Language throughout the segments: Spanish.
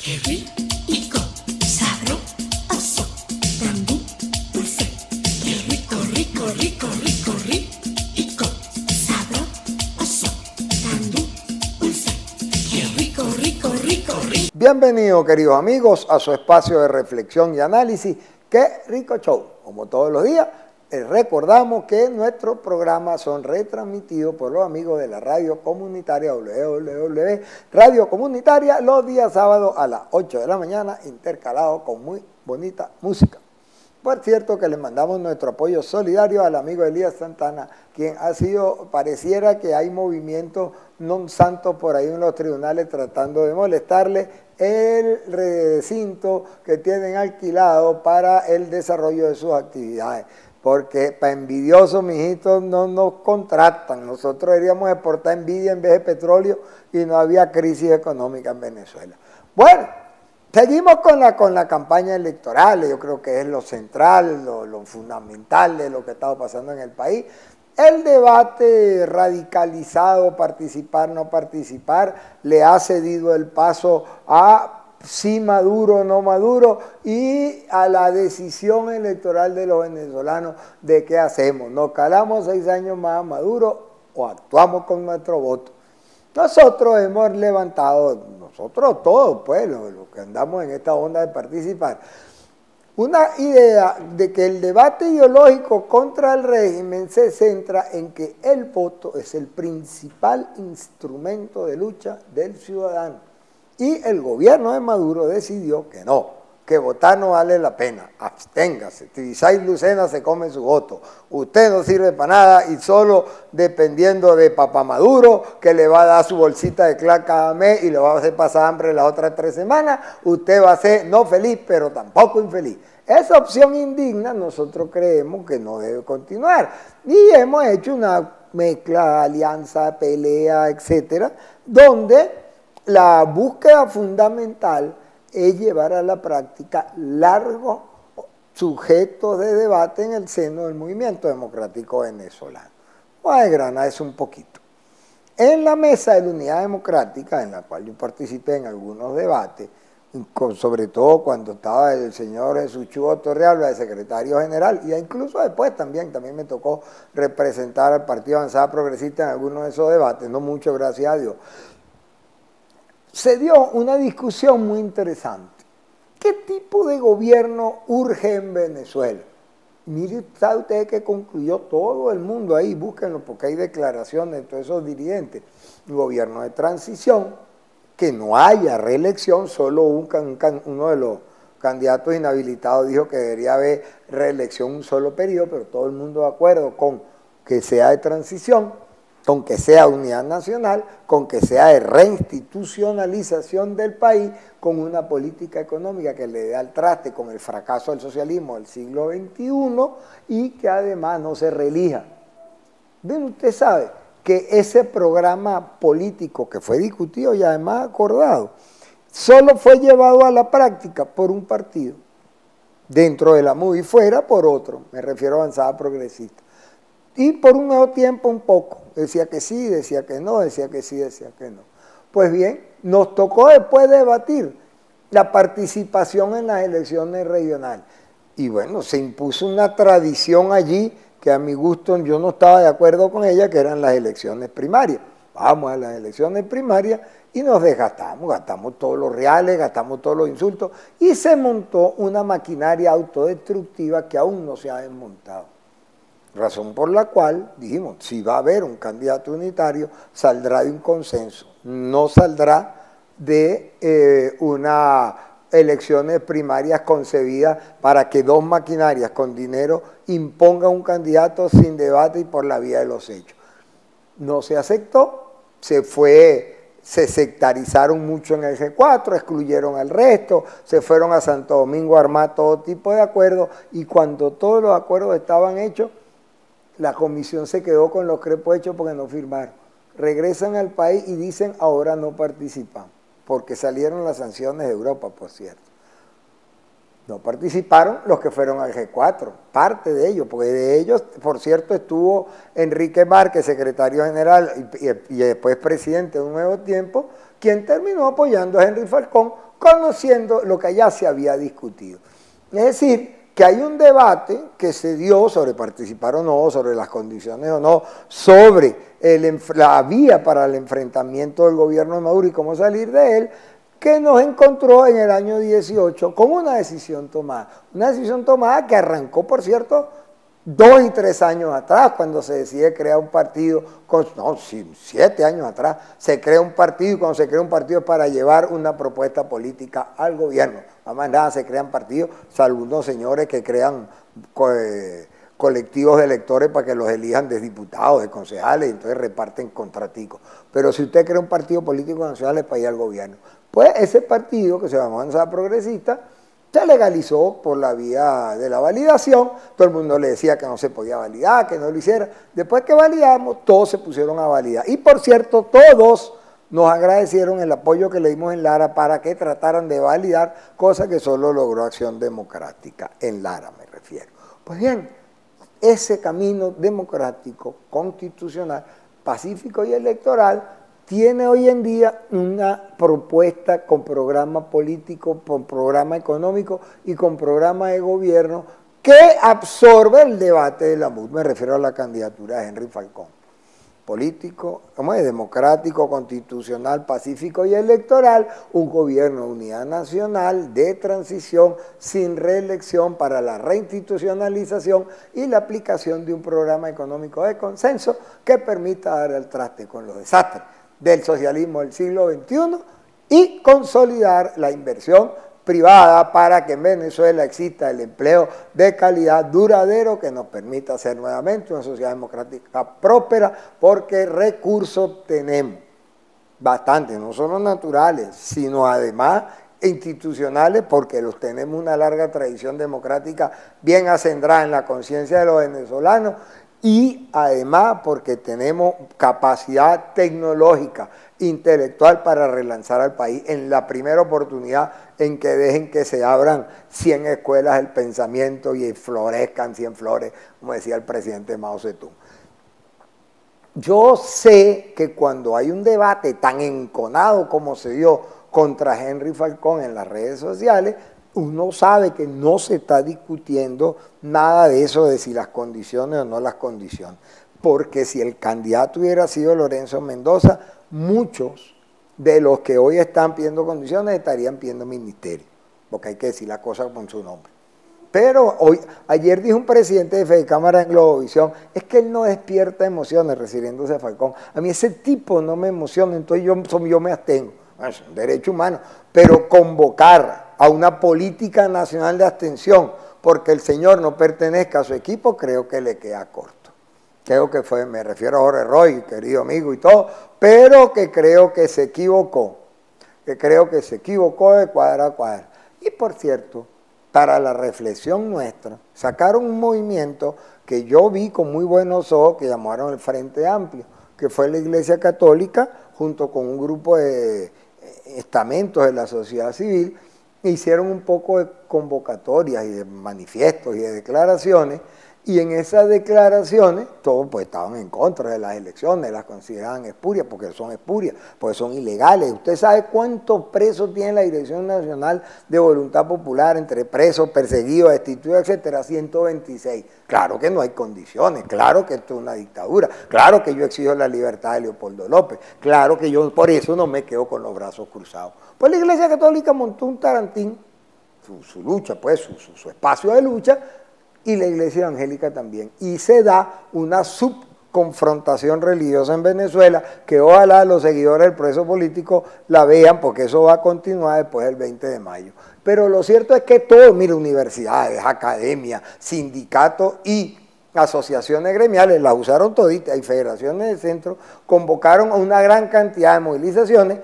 Qué rico, sabroso, también dulce. Qué rico, rico, rico, rico, rico, sabroso, también dulce. Qué rico, rico, rico, rico. Bienvenidos, queridos amigos, a su espacio de reflexión y análisis, Qué Rico Show. Como todos los días, recordamos que nuestros programas son retransmitidos por los amigos de la radio comunitaria www Radio Comunitaria los días sábados a las 8 de la mañana, intercalados con muy bonita música. Por cierto que le mandamos nuestro apoyo solidario al amigo Elías Santana, quien ha sido, pareciera que hay movimientos non santos por ahí en los tribunales tratando de molestarle el recinto que tienen alquilado para el desarrollo de sus actividades. Porque para envidiosos, mijitos, no nos contratan. Nosotros deberíamos exportar envidia en vez de petróleo y no había crisis económica en Venezuela. Bueno, seguimos con la campaña electoral. Yo creo que es lo central, lo fundamental de lo que está pasando en el país. El debate radicalizado, participar, no participar, le ha cedido el paso a sí Maduro, no Maduro, y a la decisión electoral de los venezolanos de qué hacemos. ¿Nos calamos 6 años más a Maduro o actuamos con nuestro voto? Nosotros hemos levantado, nosotros todos, pues, los que andamos en esta onda de participar, una idea de que el debate ideológico contra el régimen se centra en que el voto es el principal instrumento de lucha del ciudadano. Y el gobierno de Maduro decidió que no, que votar no vale la pena, absténgase. Tibisay Lucena se come su voto, usted no sirve para nada y solo dependiendo de papá Maduro, que le va a dar su bolsita de crack cada mes y le va a hacer pasar hambre las otras 3 semanas, usted va a ser no feliz, pero tampoco infeliz. Esa opción indigna nosotros creemos que no debe continuar y hemos hecho una mezcla, alianza, pelea, etcétera, donde la búsqueda fundamental es llevar a la práctica largos sujetos de debate en el seno del movimiento democrático venezolano. Voy a desgranar eso un poquito. En la mesa de la unidad democrática, en la cual yo participé en algunos debates, sobre todo cuando estaba el señor Jesús Chugo Torrealba de secretario general, y incluso después también me tocó representar al Partido Avanzada Progresista en algunos de esos debates, no mucho, gracias a Dios. Se dio una discusión muy interesante. ¿Qué tipo de gobierno urge en Venezuela? Mire, ¿sabe usted que concluyó todo el mundo ahí? Búsquenlo porque hay declaraciones de todos esos dirigentes. Un gobierno de transición, que no haya reelección, solo uno de los candidatos inhabilitados dijo que debería haber reelección un solo periodo, pero todo el mundo de acuerdo con que sea de transición, con que sea unidad nacional, con que sea de reinstitucionalización del país, con una política económica que le dé al traste con el fracaso del socialismo del siglo XXI y que además no se reelija. Bien, usted sabe que ese programa político que fue discutido y además acordado, solo fue llevado a la práctica por un partido, dentro de la MUD y fuera por otro, me refiero a Avanzada Progresista. Y por un nuevo tiempo un poco, decía que sí, decía que no, decía que sí, decía que no. Pues bien, nos tocó después debatir la participación en las elecciones regionales. Y bueno, se impuso una tradición allí que a mi gusto yo no estaba de acuerdo con ella, que eran las elecciones primarias. Vamos a las elecciones primarias y nos gastamos todos los reales, gastamos todos los insultos y se montó una maquinaria autodestructiva que aún no se ha desmontado. Razón por la cual dijimos, si va a haber un candidato unitario, saldrá de un consenso, no saldrá de unas elecciones primarias concebidas para que 2 maquinarias con dinero impongan un candidato sin debate y por la vía de los hechos. No se aceptó, se sectarizaron mucho en el G4, excluyeron al resto, se fueron a Santo Domingo a armar todo tipo de acuerdos y cuando todos los acuerdos estaban hechos, la comisión se quedó con los crepos hechos porque no firmaron. Regresan al país y dicen, ahora no participan, porque salieron las sanciones de Europa, por cierto. No participaron los que fueron al G4, parte de ellos, porque de ellos, por cierto, estuvo Enrique Márquez, secretario general y después presidente de Un Nuevo Tiempo, quien terminó apoyando a Henry Falcón conociendo lo que ya se había discutido. Es decir, que hay un debate que se dio sobre participar o no, sobre las condiciones o no, sobre la vía para el enfrentamiento del gobierno de Maduro y cómo salir de él, que nos encontró en el año 18 con una decisión tomada. Una decisión tomada que arrancó, por cierto, 2 y 3 años atrás, cuando se decide crear un partido, 7 años atrás, se crea un partido, y cuando se crea un partido es para llevar una propuesta política al gobierno. Además nada, se crean partidos, salvo unos señores que crean colectivos de electores para que los elijan de diputados, de concejales, y entonces reparten contraticos. Pero si usted crea un partido político nacional es para ir al gobierno. Pues ese partido, que se llama Avanzada Progresista, se legalizó por la vía de la validación. Todo el mundo le decía que no se podía validar, que no lo hiciera. Después que validamos, todos se pusieron a validar. Y por cierto, todos nos agradecieron el apoyo que le dimos en Lara para que trataran de validar, cosa que solo logró Acción Democrática, en Lara me refiero. Pues bien, ese camino democrático, constitucional, pacífico y electoral tiene hoy en día una propuesta con programa político, con programa económico y con programa de gobierno que absorbe el debate de la MUD. Me refiero a la candidatura de Henry Falcón. Político, democrático, constitucional, pacífico y electoral, un gobierno de unidad nacional de transición sin reelección para la reinstitucionalización y la aplicación de un programa económico de consenso que permita dar el traste con los desastres del socialismo del siglo XXI y consolidar la inversión privada para que en Venezuela exista el empleo de calidad duradero que nos permita hacer nuevamente una sociedad democrática próspera, porque recursos tenemos bastante, no solo naturales, sino además institucionales, porque los tenemos una larga tradición democrática bien acendrada en la conciencia de los venezolanos, y además porque tenemos capacidad tecnológica, intelectual para relanzar al país en la primera oportunidad en que dejen que se abran 100 escuelas del pensamiento y florezcan 100 flores, como decía el presidente Mao Zedong. Yo sé que cuando hay un debate tan enconado como se dio contra Henry Falcón en las redes sociales, uno sabe que no se está discutiendo nada de eso, de si las condiciones o no las condiciones. Porque si el candidato hubiera sido Lorenzo Mendoza, muchos de los que hoy están pidiendo condiciones estarían pidiendo ministerio, porque hay que decir la cosa con su nombre. Pero ayer dijo un presidente de Fedecámara en Globovisión, es que él no despierta emociones refiriéndose a Falcón. A mí ese tipo no me emociona, entonces yo me abstengo. Bueno, es un derecho humano, pero convocar a una política nacional de abstención porque el señor no pertenezca a su equipo, creo que le queda corto. Creo que me refiero a Jorge Roy, querido amigo y todo, pero que creo que se equivocó, de cuadra a cuadra. Y por cierto, para la reflexión nuestra, sacaron un movimiento que yo vi con muy buenos ojos, que llamaron el Frente Amplio, que fue la Iglesia Católica, junto con un grupo de estamentos de la sociedad civil, hicieron un poco de convocatorias y de manifiestos y de declaraciones, y en esas declaraciones todos pues estaban en contra de las elecciones, las consideraban espurias, porque son ilegales. ¿Usted sabe cuántos presos tiene la Dirección Nacional de Voluntad Popular, entre presos, perseguidos, destituidos, etcétera? 126. Claro que no hay condiciones, claro que esto es una dictadura, claro que yo exijo la libertad de Leopoldo López, claro que yo por eso no me quedo con los brazos cruzados. Pues la Iglesia Católica montó un tarantín, su lucha, pues su espacio de lucha, y la Iglesia Evangélica también. Y se da una subconfrontación religiosa en Venezuela, que ojalá los seguidores del proceso político la vean, porque eso va a continuar después del 20 de mayo. Pero lo cierto es que todo, mire, universidades, academias, sindicatos y asociaciones gremiales, las usaron toditas, y federaciones de centro, convocaron a una gran cantidad de movilizaciones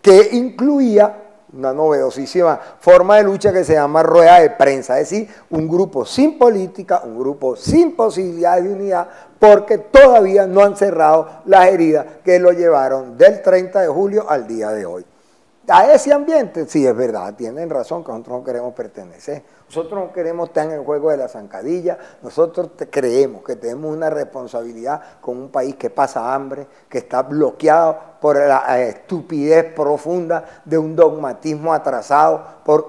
que incluía una novedosísima forma de lucha que se llama rueda de prensa, es decir, un grupo sin política, un grupo sin posibilidades de unidad, porque todavía no han cerrado las heridas que lo llevaron del 30 de julio al día de hoy. A ese ambiente, sí, es verdad, tienen razón que nosotros no queremos pertenecer, nosotros no queremos estar en el juego de la zancadilla, nosotros creemos que tenemos una responsabilidad con un país que pasa hambre, que está bloqueado por la estupidez profunda de un dogmatismo atrasado,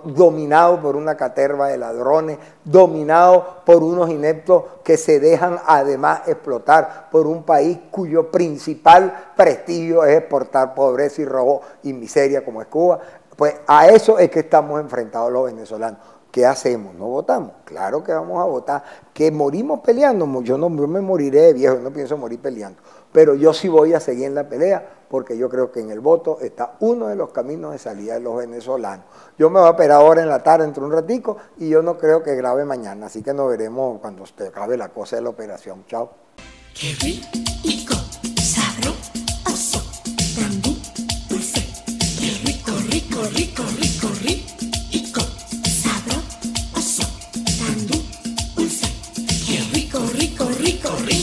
dominado por una caterva de ladrones, dominado por unos ineptos que se dejan además explotar por un país cuyo principal prestigio es exportar pobreza y robo y miseria como es Cuba. Pues a eso es que estamos enfrentados los venezolanos. ¿Qué hacemos? ¿No votamos? Claro que vamos a votar. ¿Que morimos peleando? Yo me moriré de viejo, no pienso morir peleando. Pero yo sí voy a seguir en la pelea porque yo creo que en el voto está uno de los caminos de salida de los venezolanos. Yo me voy a operar ahora en la tarde, entre un ratico, y yo no creo que grabe mañana. Así que nos veremos cuando se acabe la cosa de la operación. Chao. Qué rico.